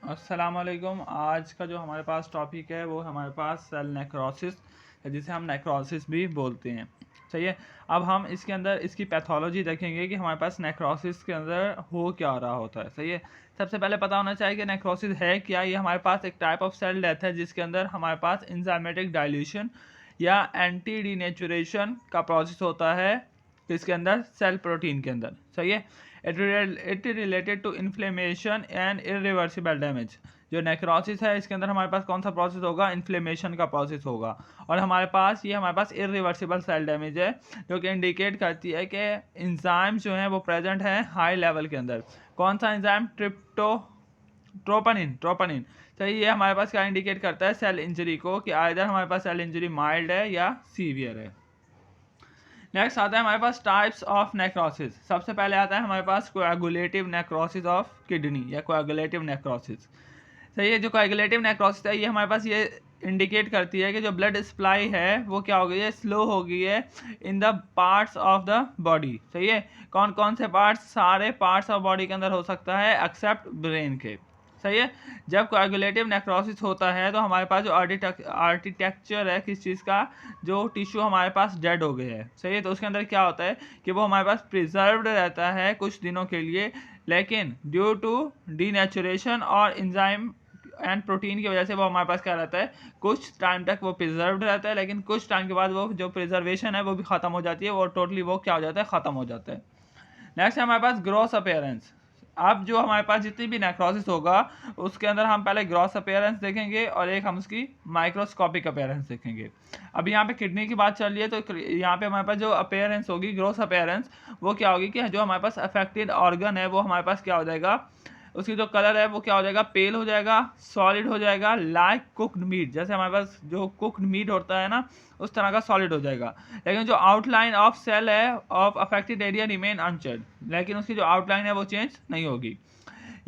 अस्सलामुअलैकुम। आज का जो हमारे पास टॉपिक है वो हमारे पास सेल नेक्रोसिस है, जिसे हम नेक्रोसिस भी बोलते हैं। सही है। अब हम इसके अंदर इसकी पैथोलॉजी देखेंगे कि हमारे पास नेक्रोसिस के अंदर हो क्या रहा होता है। सही है। सबसे पहले पता होना चाहिए कि नेक्रोसिस है क्या। ये हमारे पास एक टाइप ऑफ सेल डेथ है जिसके अंदर हमारे पास एंजाइमेटिक डाइल्यूशन या एंटी डीनेचुरेशन का प्रोसेस होता है इसके अंदर सेल प्रोटीन के अंदर। सही है। It related to inflammation and irreversible damage. जो नेक्रोसिस है इसके अंदर हमारे पास कौन सा प्रोसेस होगा? इन्फ्लेमेशन का प्रोसेस होगा। और हमारे पास इरिवर्सिबल सेल डैमेज है जो कि इंडिकेट करती है कि एंजाइम्स जो हैं वो प्रेजेंट हैं हाई लेवल के अंदर। कौन सा एंजाइम? ट्रोपोनिन। तो ये हमारे पास क्या इंडिकेट करता है? सेल इंजरी को, कि आइदर हमारे पास सेल इंजरी माइल्ड है या सीवियर है। नेक्स्ट आता है हमारे पास टाइप्स ऑफ नेक्रोसिस। सबसे पहले आता है हमारे पास कोएगुलेटिव नेक्रोसिस ऑफ किडनी या कोएगुलेटिव नेक्रोसिस। सही है। जो कोएगुलेटिव नेक्रोसिस है ये हमारे पास ये इंडिकेट करती है कि जो ब्लड सप्लाई है वो क्या हो गई है? स्लो हो गई है in the parts of the body. सही है। कौन कौन से पार्ट्स? सारे पार्ट्स ऑफ बॉडी के अंदर हो सकता है एक्सेप्ट ब्रेन के। सही है। जब कोएगुलेटिव नेक्रोसिस होता है तो हमारे पास जो आर्किटेक्चर है किस चीज़ का, जो टिश्यू हमारे पास डेड हो गए हैं। सही है। तो उसके अंदर क्या होता है कि वो हमारे पास प्रिजर्व्ड रहता है कुछ दिनों के लिए, लेकिन ड्यू टू डीनेचुरेशन और एंजाइम एंड प्रोटीन की वजह से वो हमारे पास क्या रहता है, कुछ टाइम तक वो प्रिजर्व्ड रहता है, लेकिन कुछ टाइम के बाद वो जो प्रिजर्वेशन है वो भी ख़त्म हो जाती है, वो टोटली वो क्या हो जाता है? ख़त्म हो जाता है। नेक्स्ट है हमारे पास ग्रॉस अपीयरेंस। अब जो हमारे पास जितनी भी नेक्रोसिस होगा उसके अंदर हम पहले ग्रॉस अपीयरेंस देखेंगे और एक हम उसकी माइक्रोस्कोपिक अपीयरेंस देखेंगे। अब यहाँ पे किडनी की बात चल रही है तो यहाँ पे हमारे पास जो अपीयरेंस होगी, ग्रॉस अपीयरेंस, वो क्या होगी कि जो हमारे पास अफेक्टेड ऑर्गन है वो हमारे पास क्या हो जाएगा, उसकी जो कलर है वो क्या हो जाएगा? पेल हो जाएगा, सॉलिड हो जाएगा, लाइक कुक्ड मीट। जैसे हमारे पास जो कुक्ड मीट होता है ना, उस तरह का सॉलिड हो जाएगा। लेकिन जो आउटलाइन ऑफ सेल है of affected area remain unchange, लेकिन उसकी जो आउटलाइन है वो चेंज नहीं होगी।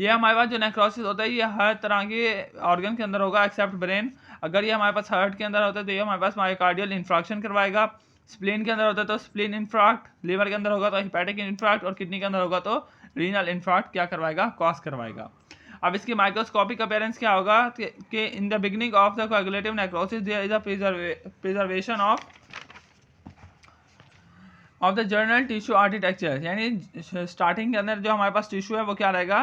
ये हमारे पास जो नेक्रोसिस होता है ये हर तरह के ऑर्गन के अंदर होगा एक्सेप्ट ब्रेन। अगर ये हमारे पास हार्ट के अंदर होता है तो ये हमारे पास मायोकार्डियल इंफ्रैक्शन करवाएगा। स्प्लीन के अंदर होता है तो स्प्लीन इंफ्राक्ट, लिवर के अंदर होगा तो हिपैटिक इंफ्राक्ट, और किडनी के अंदर होगा तो रीनल इंफ्राक्ट क्या करवाएगा? कॉज करवाएगा। अब इसकी माइक्रोस्कोपिक अपीयरेंस क्या होगा कि in the beginning of the coagulative necrosis there is a preservation of the general tissue architecture. यानी स्टार्टिंग के अंदर जो हमारे पास टिश्यू है वो क्या रहेगा?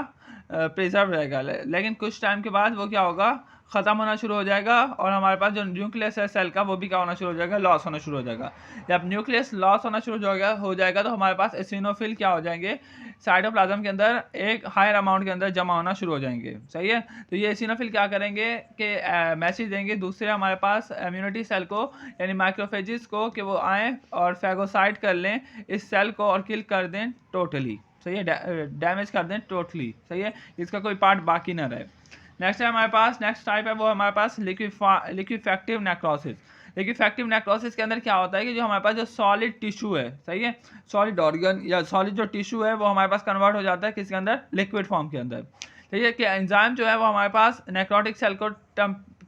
प्रिजर्व रहेगा, लेकिन कुछ टाइम के बाद वो क्या होगा? ख़त्म होना शुरू हो जाएगा, और हमारे पास जो न्यूक्लियस है सेल का वो भी क्या होना शुरू हो जाएगा? लॉस होना शुरू हो जाएगा। जब न्यूक्लियस लॉस होना शुरू हो जाएगा तो हमारे पास एसिनोफिल क्या हो जाएंगे? साइटोप्लाज्म के अंदर एक हायर अमाउंट के अंदर जमा होना शुरू हो जाएंगे। सही है। तो ये एसिनोफिल क्या करेंगे कि मैसेज देंगे दूसरे हमारे पास इम्यूनिटी सेल को, यानी माइक्रोफेजिस को, कि वो आएँ और फैगोसाइट कर लें इस सेल को और किल कर दें टोटली। सही है। डैमेज कर दें टोटली। सही है। इसका कोई पार्ट बाकी ना रहे। नेक्स्ट है हमारे पास, नेक्स्ट टाइप है वो हमारे पास लिक्विफैक्टिव नेक्रोसिस। लिक्विफैक्टिव नेक्रोसिस के अंदर क्या होता है कि जो हमारे पास जो सॉलिड टिश्यू है, सही है, सॉलिड ऑर्गन या सॉलिड जो टिश्यू है वो हमारे पास कन्वर्ट हो जाता है किसके अंदर? लिक्विड फॉर्म के अंदर। ठीक है। कि एंजाइम जो है वो हमारे पास नेक्रोटिक सेल को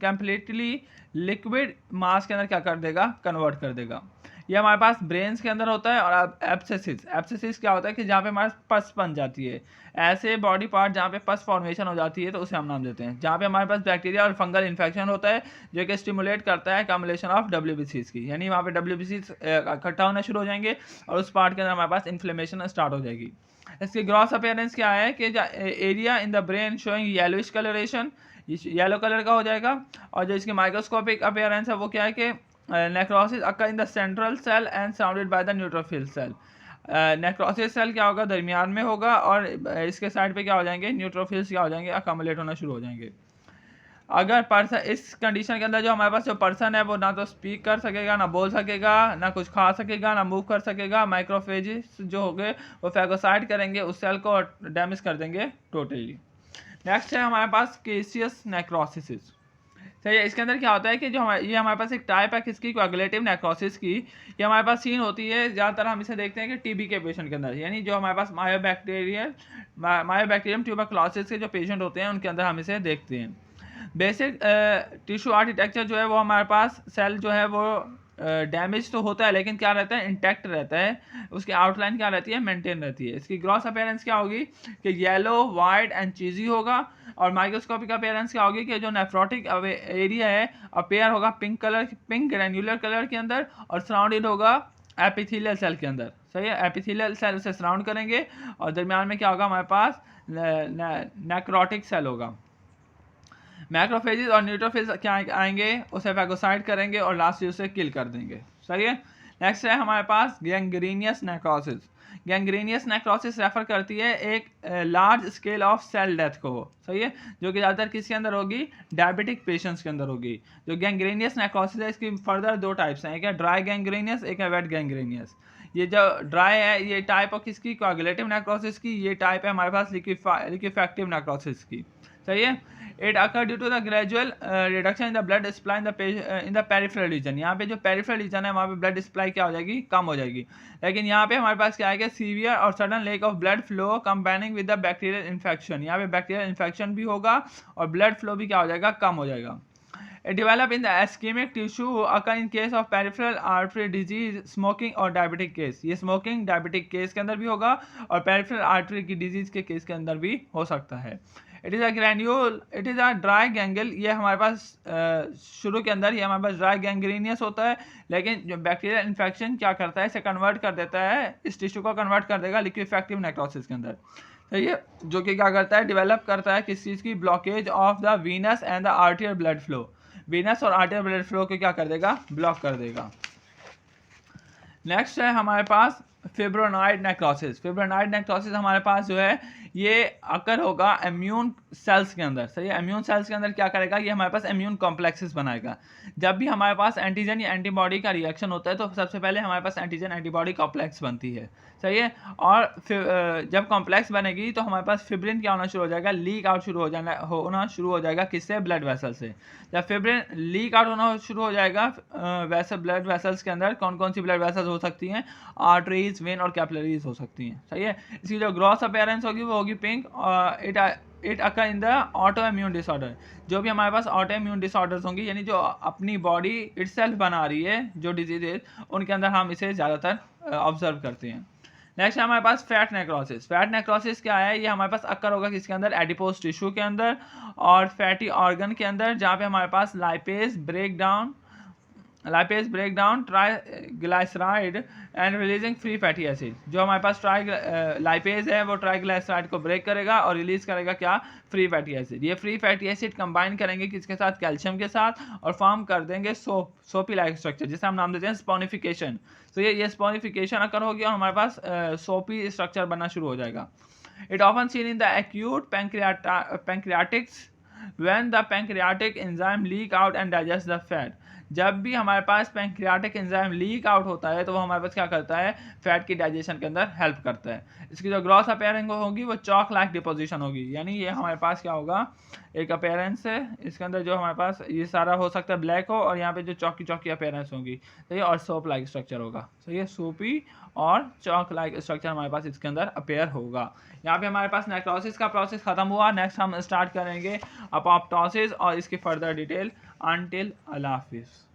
कम्प्लीटली लिक्विड मास के अंदर क्या कर देगा? कन्वर्ट कर देगा। ये हमारे पास ब्रेन्स के अंदर होता है। और अब एब्सेसिस क्या होता है कि जहाँ पे हमारे पस बन जाती है, ऐसे बॉडी पार्ट जहाँ पे पस फॉर्मेशन हो जाती है तो उसे हम नाम देते हैं। जहाँ पे हमारे पास बैक्टीरिया और फंगल इन्फेक्शन होता है जो कि स्टिमुलेट करता है कम्युलेशन ऑफ WBCs की, यानी वहाँ पे WBCs इकट्ठा होना शुरू हो जाएंगे और उस पार्ट के अंदर हमारे पास इन्फ्लेमेशन स्टार्ट हो जाएगी। इसकी ग्रॉस अपीयरेंस क्या है कि area in the brain showing yellowish colouration, yellow colour का हो जाएगा। और जो इसकी माइक्रोस्कोपिक अपीयरेंस है वो क्या है कि necrosis occur in the central cell and surrounded by the neutrophil cell. Necrosis cell क्या होगा? दरमियान में होगा, और इसके साइड पे क्या हो जाएंगे? न्यूट्रोफिल्स क्या हो जाएंगे? अकमुलेट होना शुरू हो जाएंगे। अगर पर्सन इस कंडीशन के अंदर जो हमारे पास जो पर्सन है वो ना तो स्पीक कर सकेगा, ना बोल सकेगा, ना कुछ खा सकेगा, ना मूव कर सकेगा, माइक्रोफेजिस जो हो गए वो फैगोसाइट करेंगे उस सेल को और डैमेज कर देंगे टोटली। नेक्स्ट है हमारे पास केसियस नेक्रोसिस। सही है। इसके अंदर क्या होता है कि जो ये हमारे पास एक टाइप है किसकी? कोएगुलेटिव नेक्रोसिस की। ये हमारे पास सीन होती है ज़्यादातर हम इसे देखते हैं कि टीबी के पेशेंट के अंदर, यानी जो हमारे पास मायोबैक्टीरियम ट्यूबरक्लोसिस के जो पेशेंट होते हैं उनके अंदर हम इसे देखते हैं। बेसिक टिश्यू आर्किटेक्चर जो है वो हमारे पास सेल जो है वो डैमेज तो होता है लेकिन क्या रहता है? इंटैक्ट रहता है। उसकी आउटलाइन क्या रहती है? मेंटेन रहती है। इसकी ग्रॉस अपीयरेंस क्या होगी कि येलो, वाइट एंड चीज़ी होगा, और माइक्रोस्कोपिक अपीयरेंस क्या होगी कि जो नेफ्रोटिक एरिया है अपेयर होगा पिंक ग्रैन्युलर कलर के अंदर और सराउंडेड होगा एपिथेलियल सेल के अंदर। सही है, एपिथेलियल सेल से सराउंड करेंगे और दरमियान में क्या होगा हमारे पास नेक्रोटिक सेल होगा। मैक्रोफेजेस और न्यूट्रोफेज क्या आएंगे, उसे फैगोसाइट करेंगे और लास्ट उसे किल कर देंगे। सही है। नेक्स्ट है हमारे पास gangrenous necrosis. Gangrenous necrosis refer करती है एक large scale of cell death को। सही है, जो कि ज़्यादातर किसके अंदर होगी, डायबिटिक पेशेंट्स के अंदर होगी। जो गैंग्रीनियस नेक्रोसिस है इसकी फर्दर दो टाइप्स हैं, एक है ड्राई गैंग्रीनियस, एक है वेट गैंग्रीनियस। ये जो ड्राई है ये टाइप ऑफ किसकी, कोआगुलेटिव नेक्रोसिस की, ये टाइप है हमारे पास लिक्विफैक्टिव नेक्रोसिस की। सही है। It occur due to the gradual reduction in the blood supply in the peripheral region. यहाँ पे जो पेरिफेरल रीजन है वहाँ पे ब्लड सप्लाई क्या हो जाएगी, कम हो जाएगी। लेकिन यहाँ पे हमारे पास क्या आएगा, सीवियर और sudden lack of blood flow combining with the bacterial infection. यहाँ पे बैक्टीरियल इन्फेक्शन भी होगा और ब्लड फ्लो भी क्या हो जाएगा, कम हो जाएगा। It develop in the ischemic tissue occur in case of peripheral artery disease, smoking और diabetic case। ये smoking diabetic case के अंदर भी होगा और peripheral artery की disease के case के अंदर भी हो सकता है। It is a granule, it is a dry gangle। ये हमारे पास शुरू के अंदर ये हमारे पास dry gangrenous होता है, लेकिन जो बैक्टीरियल इन्फेक्शन क्या करता है, इसे कन्वर्ट कर देता है, इस टिश्यू को कन्वर्ट कर देगा लिक्विफैक्टिव नेक्रोसिस के अंदर। तो ये जो कि क्या करता है, डेवलप करता है किस चीज़ की, blockage of the Venus and the आर्टियल blood flow. Venus और आर्टियल ब्लड फ्लो को क्या कर देगा, ब्लॉक कर देगा। नेक्स्ट है हमारे पास फिब्रोनॉइड नेक्रोसिस। फिब्रोनॉइड नेक्रोसिस हमारे पास जो है ये अकर होगा इम्यून सेल्स के अंदर। सही है, इम्यून सेल्स के अंदर क्या करेगा, ये हमारे पास इम्यून कॉम्प्लेक्सेस बनाएगा। जब भी हमारे पास एंटीजन या एंटीबॉडी का रिएक्शन होता है तो सबसे पहले हमारे पास एंटीजन एंटीबॉडी कॉम्प्लेक्स बनती है। सही है, और जब कॉम्प्लेक्स बनेगी तो हमारे पास फिब्रिन क्या होना शुरू हो जाएगा, लीक आउट होना शुरू हो जाएगा किससे, ब्लड वेसल से। जब फिब्रिन लीक आउट होना शुरू हो जाएगा वैसे ब्लड वेसल्स के अंदर कौन कौन सी ब्लड वेसल्स हो सकती हैं, आर्टरीज, वेन और कैपिलरीज हो सकती हैं। सही है, इसकी जो ग्रॉस अपीयरेंस होगी वो होगी pink. It occur in the auto immune disorder. जो भी हमारे पास ऑटो इम्यून डिसऑर्डर्स होंगी, यानी जो अपनी बॉडी इटसेल्फ बना रही है जो डिजीजेज, उनके अंदर हम इसे ज़्यादातर ऑब्जर्व करते हैं। नेक्स्ट है हमारे पास फैट नेक्रोसिस। फैट नेक्रोसिस क्या है, ये हमारे पास अक्कर होगा किसके अंदर, एडिपोज टिश्यू के अंदर और फैटी ऑर्गन के अंदर, जहाँ पे हमारे पास lipase break down triglyceride and releasing free fatty acid. जो हमारे पास लाइपेज है वो ट्राइग्लाइसराइड को ब्रेक करेगा और रिलीज करेगा क्या, फ्री फैटी एसिड। ये फ्री फैटी एसिड कंबाइन करेंगे किसके साथ, कैल्शियम के साथ, और फॉर्म कर देंगे सोपी लाइक स्ट्रक्चर, जिसे हम नाम देते हैं स्पोनिफिकेशन। तो ये स्पोनिफिकेशन अकर होगी और हमारे पास सोपी स्ट्रक्चर बनना शुरू हो जाएगा। It often seen in the acute pancreatitis when the pancreatic enzyme leak out and digest the fat. जब भी हमारे पास पैंक्रियाटिक एंजाइम लीक आउट होता है तो वो हमारे पास क्या करता है, फैट की डाइजेशन के अंदर हेल्प करता है। इसकी जो ग्रॉस अपीयरेंस होगी वो चॉक लाइक डिपोजिशन होगी, यानी ये हमारे पास क्या होगा, एक अपीयरेंस है इसके अंदर जो हमारे पास ये सारा हो सकता है ब्लैक हो, और यहाँ पे जो चौकी अपीयरेंस होगी, तो ये और सोप लाइक स्ट्रक्चर होगा। तो ये सोपी और चॉक लाइक स्ट्रक्चर हमारे पास इसके अंदर अपेयर होगा। यहाँ पे हमारे पास नेक्रोसिस का प्रोसेस खत्म हुआ। नेक्स्ट हम स्टार्ट करेंगे अपॉप्टोसिस और इसकी फर्दर डिटेल। अंटिल अल्लाह हाफिज़।